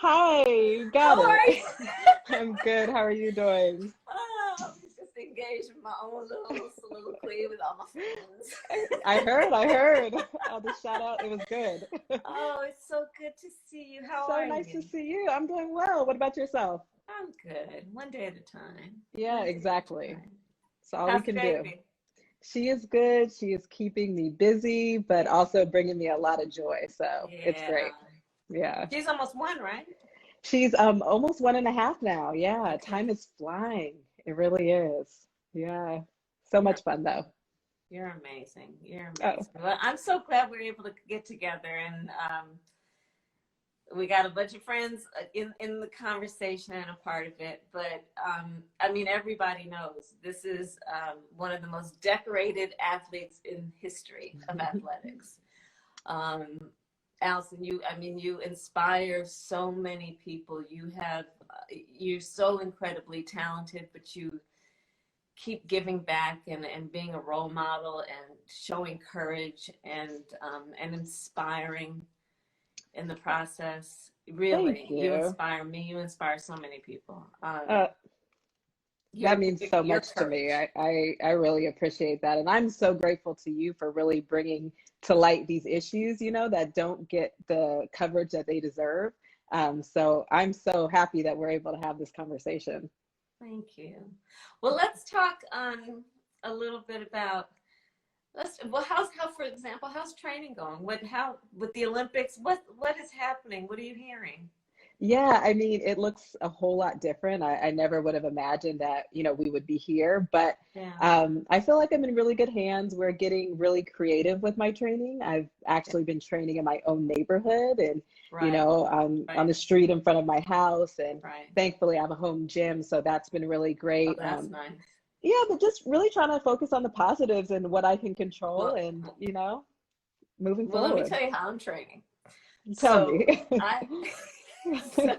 Hi, you got How are you? it. I'm good. How are you doing? Oh, I was just engaged in my own little soliloquy with all my friends. I heard. All the shout out. It was good. Oh, it's so good to see you. How So are nice to you? see you. I'm doing well. What about yourself? I'm good. One day at a time. Yeah, One day at a exactly. time. It's all we How's the can do. baby? She is good. She is keeping me busy, but also bringing me a lot of joy. So it's Yeah. great. Yeah. She's almost one, right? She's almost 1.5 now. Yeah, time Okay. is flying. It really is. Yeah. So You're much fun though. you're amazing. You're Oh, amazing. Well, I'm so glad we're able to get together and we got a bunch of friends in the conversation and a part of it, but I mean, everybody knows this is one of the most decorated athletes in history of athletics. um, Allyson, you inspire so many people. You're so incredibly talented, but you keep giving back and being a role model and showing courage and inspiring in the process. thank Really, you you. inspire me. You inspire so many people. Uh, that Your means so your much to me. courage. I really appreciate that. And I'm so grateful to you for really bringing to light these issues, that don't get the coverage that they deserve. So I'm so happy that we're able to have this conversation. Thank you. Well, let's talk a little bit about how for example, how's training going? How with the Olympics? What is happening? What are you hearing? Yeah, I mean, it looks a whole lot different. I never would have imagined that, we would be here, but Yeah. I feel like I'm in really good hands. We're getting really creative with my training. I've Yeah. actually been training in my own neighborhood and, Right. on Right. the street in front of my house. And Right. thankfully, I have a home gym, so that's been really Oh, great. that's nice. Yeah, but just really trying to focus on the positives and what I can control Well, and, moving well, let me forward. tell you how I'm training. Tell So me. I, so,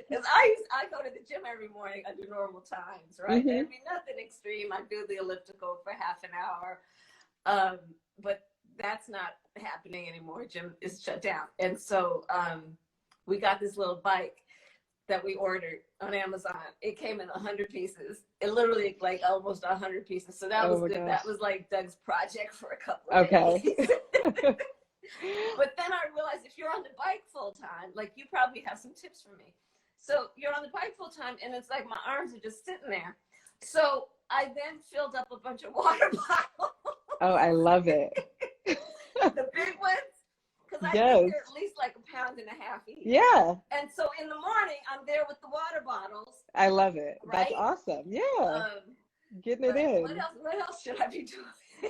because I go to the gym every morning under normal times, right? I Hmm. mean, nothing extreme. I do the elliptical for half an hour, um, but that's not happening anymore. Gym is shut down, and so we got this little bike that we ordered on Amazon. It came in 100 pieces. It literally like almost 100 pieces. So that Oh was my good. gosh. That was like Doug's project for a couple of Okay. days. But then I realized if you're on the bike full time, like you probably have some tips for me. So you're on the bike full time and it's like my arms are just sitting there. So I then filled up a bunch of water bottles, Oh, I love it. the big ones, because I think Yes. they're at least like 1.5 pounds each. Yeah, And so in the morning, I'm there with the water bottles, I love it. That's right? awesome. Yeah, Um, getting it but in. what else should I be doing?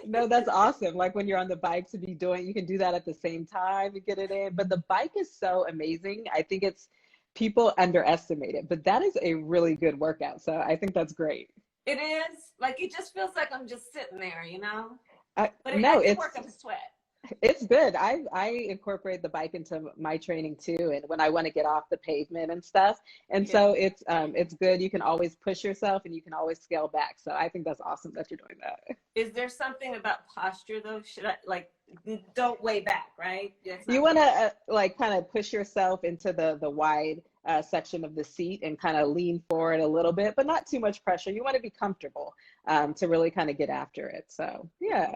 No, that's awesome. Like when you're on the bike to be doing, you can do that at the same time and get it in. But the bike is so amazing. I think it's people underestimate it, but that is a really good workout. So I think that's great. It is like it just feels like I'm just sitting there, But No, I do work up a sweat. it's good. I incorporate the bike into my training too, and when I want to get off the pavement and stuff. And Yeah. so it's good. You can always push yourself and you can always scale back. So I think that's awesome that you're doing that. Is there something about posture though? Should I like don't way back, right? That's You not want good. to like kind of push yourself into the wide section of the seat and kind of lean forward a little bit, but not too much pressure. You want to be comfortable to really kind of get after it. So yeah.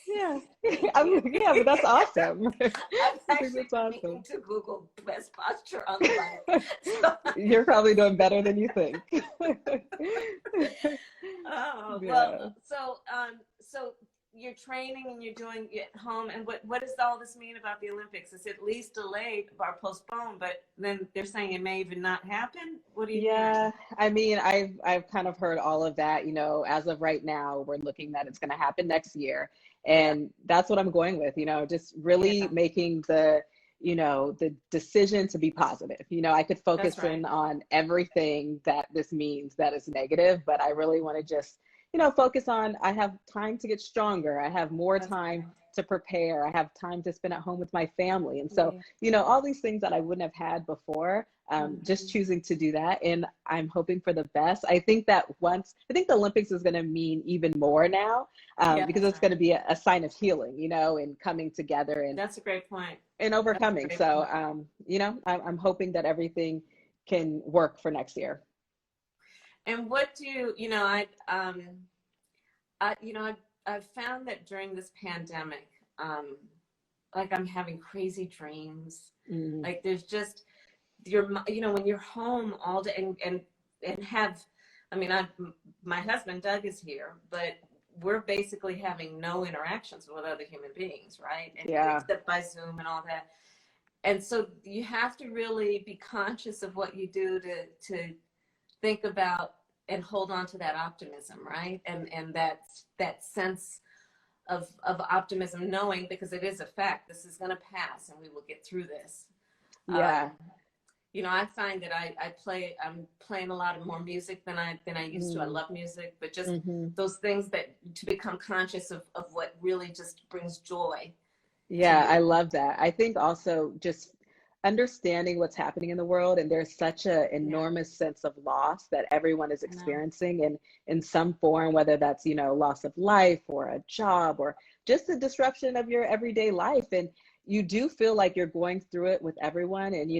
Yeah. Thank you. Yeah, but that's awesome. I'm I think actually that's awesome. meaning to Google best posture on the bike. So, You're probably doing better than you think. oh well, Yeah. so you're training and you're doing it at home, and what does all this mean about the Olympics? It's at least delayed or postponed, but then they're saying it may even not happen. What are you Yeah, hearing? I mean, I've kind of heard all of that, as of right now, we're looking that it's going to happen next year. Yeah, And that's what I'm going with, just really yeah, making the decision to be positive. I could that's focus right. in on everything that this means that is negative, but I really want to just, focus on I have time to get stronger. I have more That's time right. to prepare. I have time to spend at home with my family. And so, Yeah. all these things that I wouldn't have had before, just choosing to do that. And I'm hoping for the best. I think the Olympics is going to mean even more now, because it's going to be a sign of healing, and coming together and That's a great point. and That's a overcoming. great So, point. I'm hoping that everything can work for next year. And what do I've found that during this pandemic, like I'm having crazy dreams. Mm. Like there's just when you're home all day and have, my husband Doug is here, but we're basically having no interactions with other human beings, right? And Yeah. except by Zoom and all that. And so you have to really be conscious of what you do to think about and hold on to that optimism, right? And that sense of optimism, knowing, because it is a fact, this is going to pass and we will get through this. Yeah. I find that I'm playing a lot of more music than I used to. I love music, but just those things to become conscious of what really just brings joy. Yeah, I love that. I think also just understanding what's happening in the world, and there's such an enormous sense of loss that everyone is experiencing in some form, whether that's, loss of life or a job or just the disruption of your everyday life. And you do feel like you're going through it with everyone and,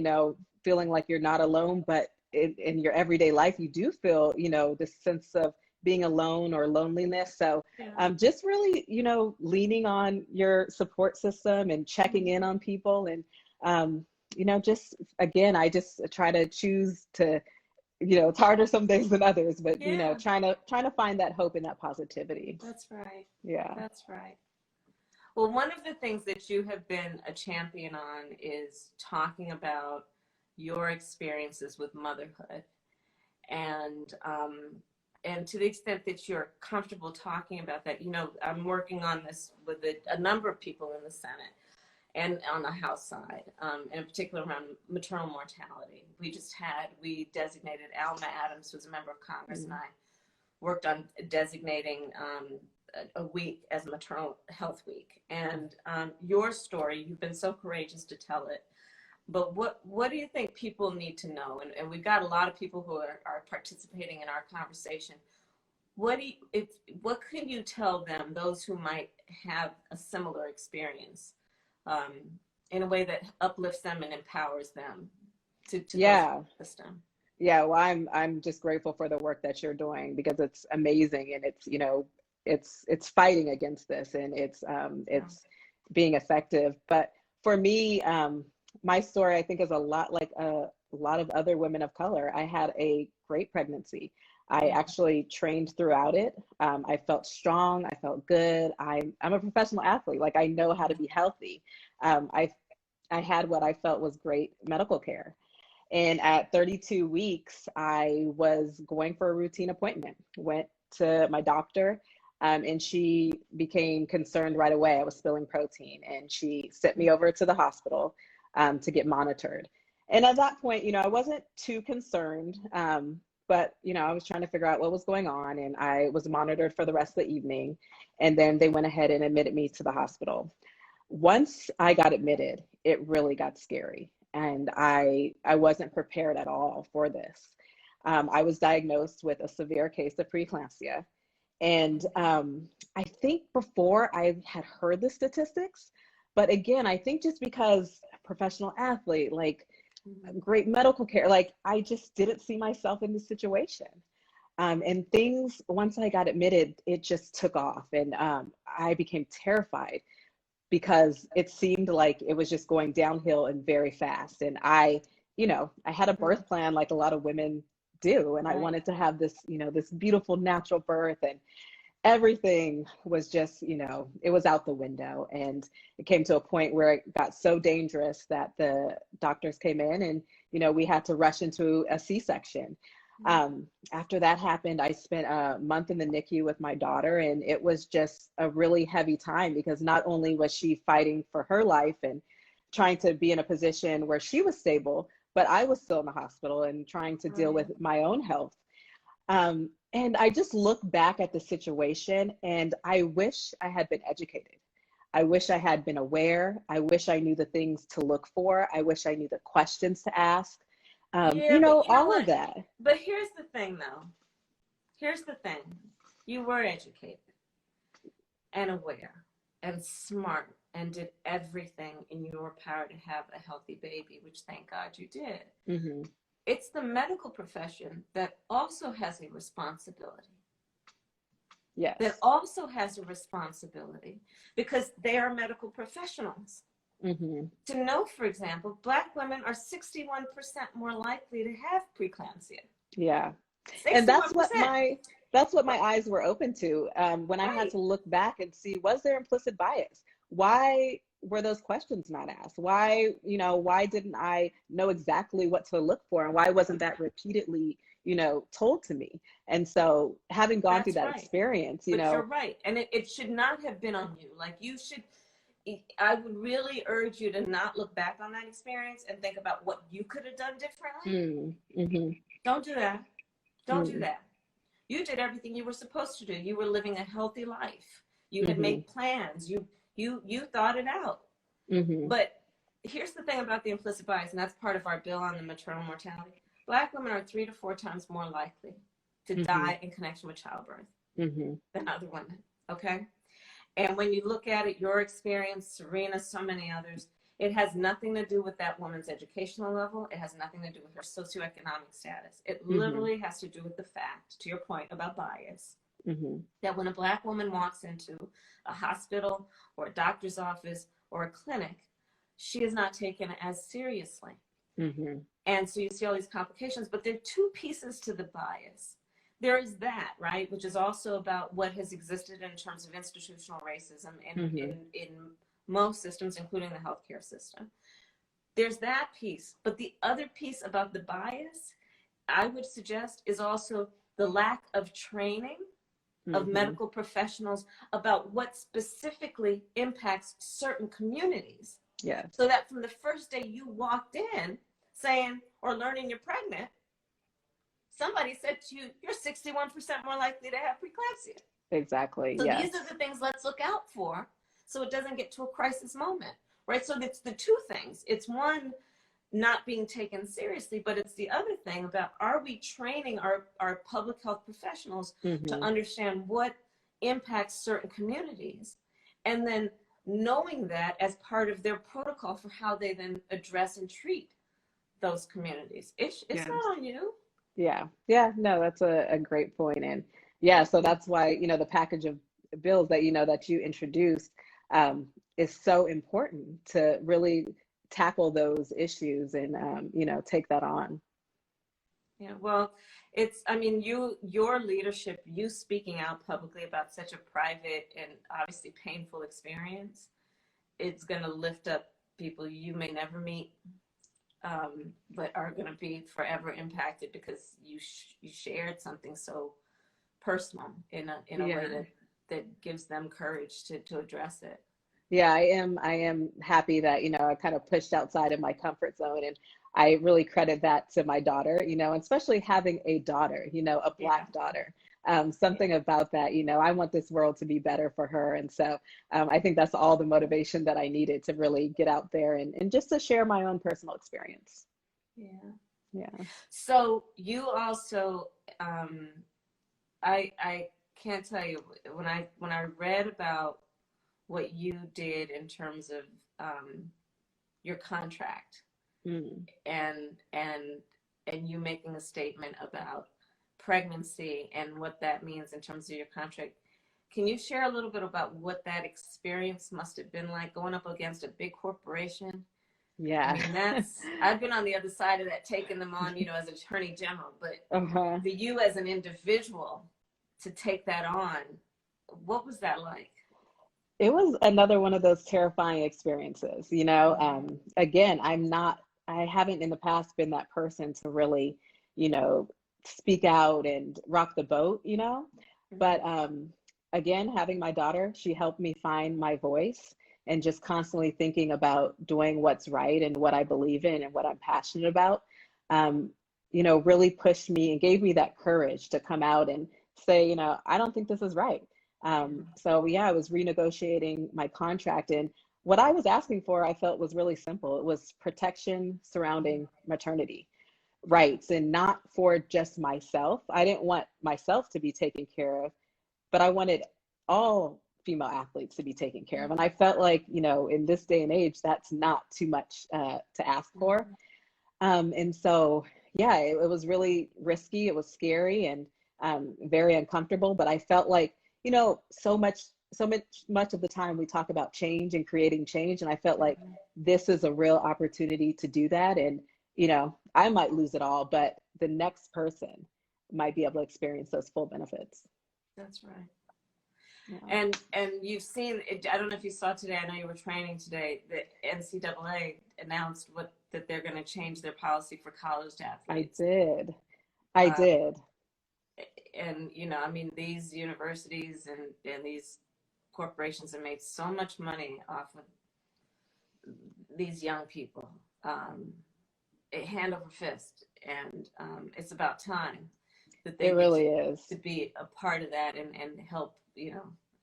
feeling like you're not alone, but in your everyday life, you do feel, this sense of being alone or loneliness. So just really, leaning on your support system and checking in on people. And, just, again, I just try to choose to, it's harder some days than others, but, trying to find that hope and that positivity. That's right. Yeah. That's right. Well, one of the things that you have been a champion on is talking about your experiences with motherhood. And to the extent that you're comfortable talking about that, I'm working on this with a number of people in the Senate and on the House side, in particular around maternal mortality. We designated Alma Adams, who's a member of Congress, and I worked on designating a week as Maternal Health Week. And your story, you've been so courageous to tell it. But what do you think people need to know? And we've got a lot of people who are participating in our conversation. What can you tell them, those who might have a similar experience, in a way that uplifts them and empowers them to go through the system? Yeah, well, I'm just grateful for the work that you're doing, because it's amazing, and it's fighting against this, and it's being effective. But for me, my story, I think, is a lot like a lot of other women of color. I had a great pregnancy. I actually trained throughout it. I felt strong. I felt good. I'm a professional athlete. Like, I know how to be healthy. I had what I felt was great medical care. And at 32 weeks, I was going for a routine appointment, went to my doctor, and she became concerned right away. I was spilling protein, and she sent me over to the hospital to get monitored. And at that point, I wasn't too concerned, but, I was trying to figure out what was going on, and I was monitored for the rest of the evening. And then they went ahead and admitted me to the hospital. Once I got admitted, it really got scary. And I wasn't prepared at all for this. I was diagnosed with a severe case of preeclampsia. And I think before I had heard the statistics, but again, I think just because a professional athlete, like great medical care, like I just didn't see myself in this situation. And things, once I got admitted, it just took off. And I became terrified, because it seemed like it was just going downhill and very fast. And I had a birth plan like a lot of women do. And I wanted to have this, this beautiful natural birth, and everything was just, it was out the window. And it came to a point where it got so dangerous that the doctors came in and, we had to rush into a C-section. After that happened, I spent a month in the NICU with my daughter, and it was just a really heavy time, because not only was she fighting for her life and trying to be in a position where she was stable, but I was still in the hospital and trying to deal with my own health. And I just look back at the situation, and I wish I had been educated. I wish I had been aware. I wish I knew the things to look for. I wish I knew the questions to ask. Yeah, but you know All of what? that. But here's the thing, though. Here's the thing. You were educated and aware and smart and did everything in your power to have a healthy baby, which thank God you did. Mm-hmm. It's the medical profession that also has a responsibility. Yes. That also has a responsibility because they are medical professionals. Mm-hmm. To know, for example, Black women are 61% more likely to have preeclampsia. Yeah. 61%. And that's what my eyes were open to when I had Right. to look back and see, was there implicit bias? Why were those questions not asked? Why didn't I know exactly what to look for? And why wasn't that repeatedly, told to me? And so having gone through That's that right. experience, But you're right. And it should not have been on you. Like I would really urge you to not look back on that experience and think about what you could have done differently. mm-hmm. Don't do that. Don't do that. You did everything you were supposed to do. You were living a healthy life. You had made plans. You thought it out. But here's the thing about the implicit bias, and that's part of our bill on the maternal mortality. Black women are 3 to 4 times more likely to die in connection with childbirth than other women. Okay? And when you look at it, your experience, Serena, so many others, it has nothing to do with that woman's educational level. It has nothing to do with her socioeconomic status. It literally has to do with the fact, to your point about bias, that when a Black woman walks into a hospital or a doctor's office or a clinic, she is not taken as seriously. And so you see all these complications, but there are two pieces to the bias. There is that, right, which is also about what has existed in terms of institutional racism in most systems, including the healthcare system. There's that piece. But the other piece about the bias, I would suggest, is also the lack of training of medical professionals about what specifically impacts certain communities. Yeah. So that from the first day you walked in saying, or learning you're pregnant, somebody said to you, you're 61% more likely to have preeclampsia. Exactly. So yes. these are the things let's look out for so it doesn't get to a crisis moment, right? So it's the two things. It's one, not being taken seriously, but it's the other thing about, are we training our public health professionals to understand what impacts certain communities? And then knowing that as part of their protocol for how they then address and treat those communities. It's not on you. Yeah. No, that's a great point. And yeah, so that's why, the package of bills that, that you introduced is so important to really tackle those issues and, take that on. Yeah, well, your leadership, you speaking out publicly about such a private and obviously painful experience, it's going to lift up people you may never meet, but are going to be forever impacted because you shared something so personal in a way that gives them courage to address it. Yeah, I am happy that, I kind of pushed outside of my comfort zone, and I really credit that to my daughter, especially having a daughter, a Black daughter. Something about that, I want this world to be better for her. And so I think that's all the motivation that I needed to really get out there and just to share my own personal experience. Yeah. So you also, I can't tell you, when I read about what you did in terms of your contract and you making a statement about pregnancy and what that means in terms of your contract. Can you share a little bit about what that experience must have been like going up against a big corporation? Yeah. I mean, I've been on the other side of that, taking them on, as Attorney General, but for you as an individual to take that on, what was that like? It was another one of those terrifying experiences, again, I haven't in the past been that person to really, speak out and rock the boat, but again, having my daughter, she helped me find my voice and just constantly thinking about doing what's right and what I believe in and what I'm passionate about, really pushed me and gave me that courage to come out and say, I don't think this is right. So yeah, I was renegotiating my contract, and what I was asking for, I felt was really simple. It was protection surrounding maternity rights, and not for just myself. I didn't want myself to be taken care of, but I wanted all female athletes to be taken care of. And I felt like, in this day and age, that's not too much to ask for. And so, yeah, it was really risky. It was scary and very uncomfortable. But I felt like, so much of the time we talk about change and creating change. And I felt like this is a real opportunity to do that. And, I might lose it all, but the next person might be able to experience those full benefits. That's right. Yeah. And you've seen it. I don't know if you saw today, I know you were training today, the NCAA announced that they're going to change their policy for college athletes. I did. And I mean, these universities and these corporations have made so much money off of these young people, hand over fist, and it's about time that they It really is. to be a part of that and help,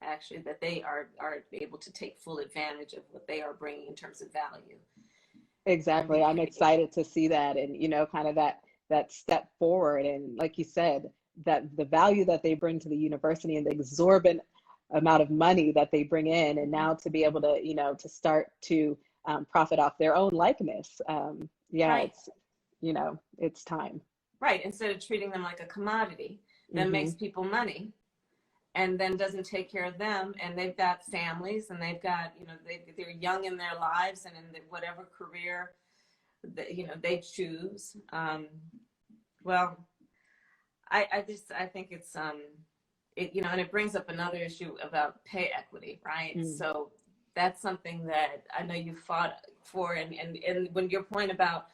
actually that they are able to take full advantage of what they are bringing in terms of value. Exactly. I'm excited to see that, and kind of that step forward. And like you said, that the value that they bring to the university and the exorbitant amount of money that they bring in, and now to be able to to start to profit off their own likeness. Yeah, right. It's time. Right. Instead of treating them like a commodity that makes people money and then doesn't take care of them, and they've got families, and they've got, they're young in their lives and in whatever career that, they choose. Well, I think it's, and it brings up another issue about pay equity, right? So that's something that I know you fought for. And when your point about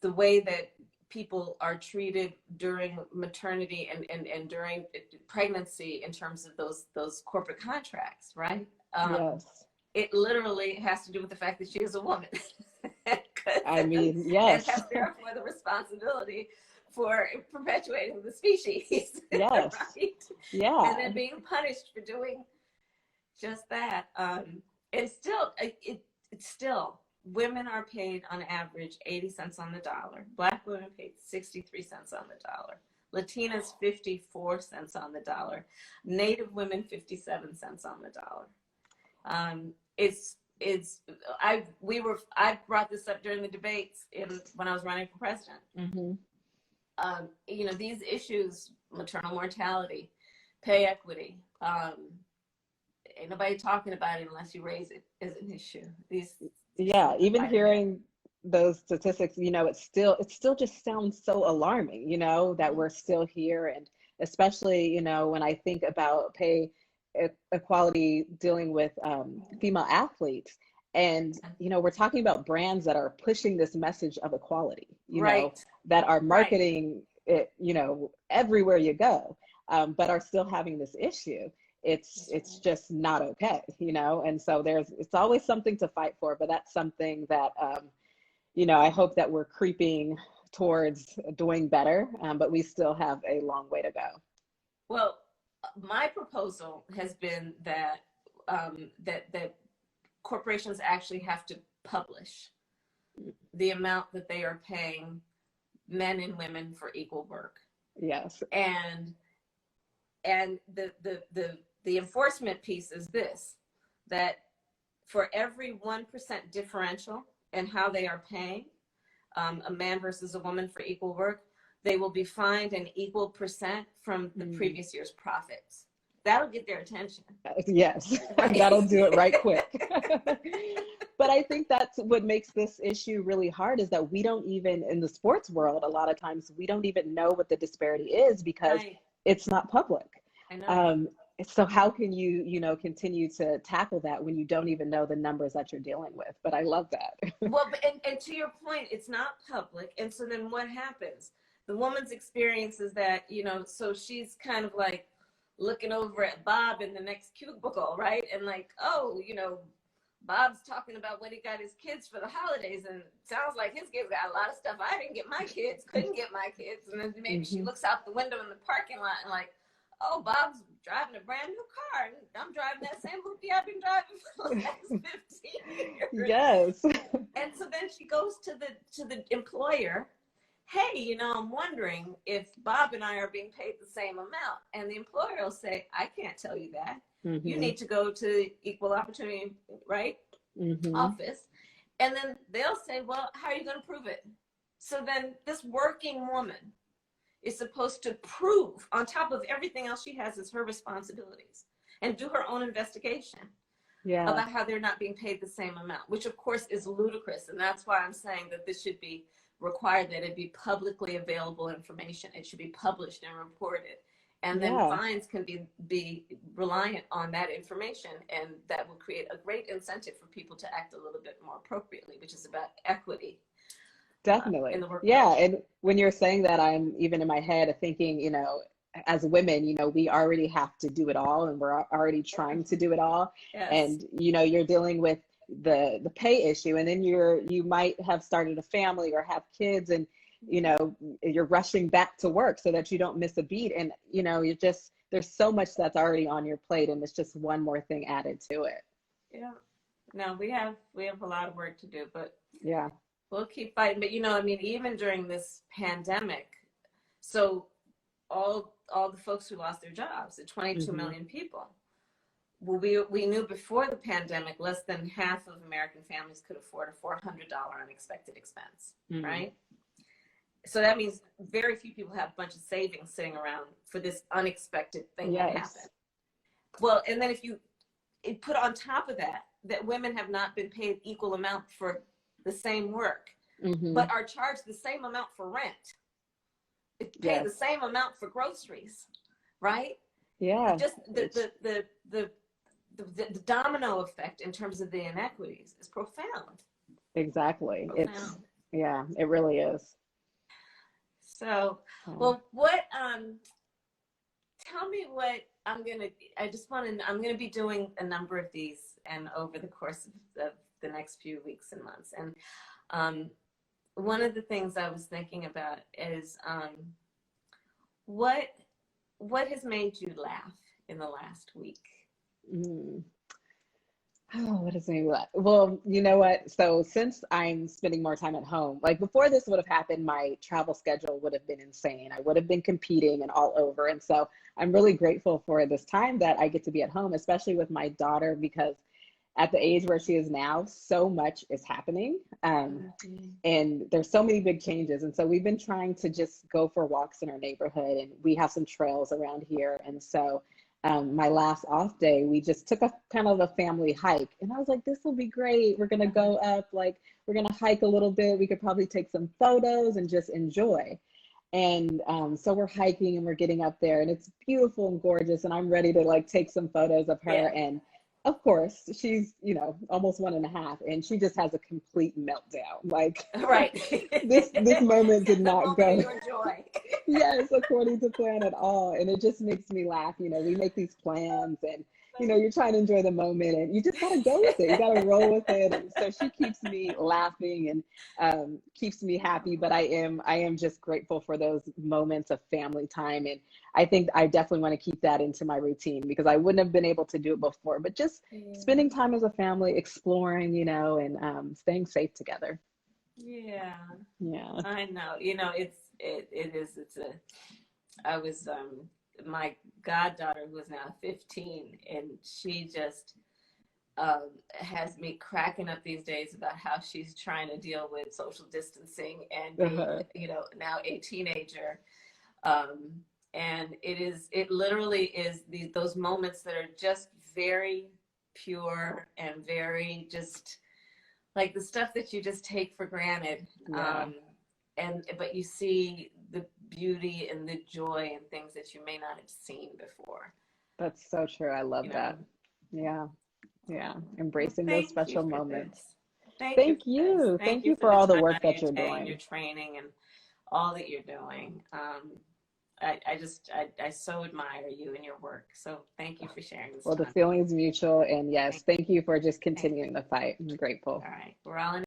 the way that people are treated during maternity and during pregnancy in terms of those corporate contracts, right? Yes. It literally has to do with the fact that she is a woman. I mean, yes. And has therefore the responsibility for perpetuating the species. Yes. Right? Yeah. And then being punished for doing just that. It's still, women are paid on average 80 cents on the dollar. Black women paid 63 cents on the dollar. Latinas 54 cents on the dollar. Native women 57 cents on the dollar. I brought this up during the debates when I was running for president. These issues, maternal mortality, pay equity, ain't nobody talking about it unless you raise it as an issue. Even hearing those statistics, it still just sounds so alarming, that we're still here. And especially, when I think about pay equality dealing with female athletes, and we're talking about brands that are pushing this message of equality, that are marketing it, everywhere you go, but are still having this issue. It's just not okay, and so it's always something to fight for. But that's something that I hope that we're creeping towards doing better, but we still have a long way to go. Well, my proposal has been that that corporations actually have to publish the amount that they are paying men and women for equal work. Yes. And the enforcement piece is this, that for every 1% differential in how they are paying a man versus a woman for equal work, they will be fined an equal percent from the previous year's profits. That'll get their attention. Yes, that'll do it right quick. But I think that's what makes this issue really hard, is that we don't even, in the sports world, a lot of times we don't even know what the disparity is because it's not public. I know. So how can you, continue to tackle that when you don't even know the numbers that you're dealing with? But I love that. Well, and to your point, it's not public. And so then what happens? The woman's experience is that, so she's kind of like looking over at Bob in the next cubicle, right? And like, oh, Bob's talking about when he got his kids for the holidays, and it sounds like his kids got a lot of stuff I didn't get my kids, couldn't get my kids. And then maybe she looks out the window in the parking lot and like, oh, Bob's driving a brand new car, and I'm driving that same hoopty I've been driving for the last 15 years. Yes. And so then she goes to the employer, hey, you know, I'm wondering if Bob and I are being paid the same amount. And the employer will say, I can't tell you that. Mm-hmm. You need to go to the Equal Opportunity, right, mm-hmm. office. And then they'll say, well, how are you going to prove it? So then this working woman is supposed to prove, on top of everything else she has as her responsibilities, and do her own investigation about how they're not being paid the same amount, which of course is ludicrous. And that's why I'm saying that this should be required, that it be publicly available information. It should be published and reported. And then fines can be reliant on that information. And that will create a great incentive for people to act a little bit more appropriately, which is about equity. Definitely. In the workplace. Yeah. And when you're saying that, I'm even in my head thinking, you know, as women, you know, we already have to do it all, and we're already trying to do it all. Yes. And, you know, you're dealing with the pay issue, and then you might have started a family or have kids, and, you know, you're rushing back to work so that you don't miss a beat. And, you know, there's so much that's already on your plate, and it's just one more thing added to it. Yeah. No, we have a lot of work to do, but yeah, we'll keep fighting. But, you know, I mean, even during this pandemic, so all the folks who lost their jobs, the 22 mm-hmm. million people, well, we knew before the pandemic, less than half of American families could afford a $400 unexpected expense, mm-hmm. right? So that means very few people have a bunch of savings sitting around for this unexpected thing that happened. Well, and then if you put on top of that women have not been paid equal amount for the same work, mm-hmm. but are charged the same amount for rent, pay the same amount for groceries, right? Yeah. Just the domino effect in terms of the inequities is profound. Exactly. It really is. So, well, tell me what I'm going to be doing a number of these, and over the course of the next few weeks and months. And one of the things I was thinking about is what has made you laugh in the last week? Oh, what is made me laugh? Well, you know what? So since I'm spending more time at home, like before this would have happened, my travel schedule would have been insane. I would have been competing and all over. And so I'm really grateful for this time that I get to be at home, especially with my daughter, because at the age where she is now, so much is happening. And there's so many big changes. And so we've been trying to just go for walks in our neighborhood, and we have some trails around here. And so my last off day, we just took a kind of a family hike, and I was like, this will be great. We're going to go up, like, we're going to hike a little bit. We could probably take some photos and just enjoy. And so we're hiking and we're getting up there, and it's beautiful and gorgeous. And I'm ready to like take some photos of her. Yeah. And of course, she's, you know, almost 1.5, and she just has a complete meltdown. Like, right. this moment did not go. Joy. Yes, according to plan at all. And it just makes me laugh. You know, we make these plans, and, you know, you're trying to enjoy the moment, and you just got to go with it. You got to roll with it. And so she keeps me laughing and keeps me happy. But I am just grateful for those moments of family time. And I think I definitely want to keep that into my routine, because I wouldn't have been able to do it before. But just spending time as a family, exploring, you know, and staying safe together. Yeah. Yeah. I know. You know, I was my goddaughter, who is now 15, and she just has me cracking up these days about how she's trying to deal with social distancing and being, you know, now a teenager. And it literally is those moments that are just very pure and very just like the stuff that you just take for granted. Yeah. But you see the beauty and the joy and things that you may not have seen before. That's so true. I love that. Yeah. Yeah. Embracing those special moments. Thank you. Thank you for all the work that you're doing. Your training and all that you're doing. I so admire you and your work. So thank you for sharing this. Well, the feeling is mutual. And yes, thank you for just continuing the fight. I'm grateful. All right. We're all in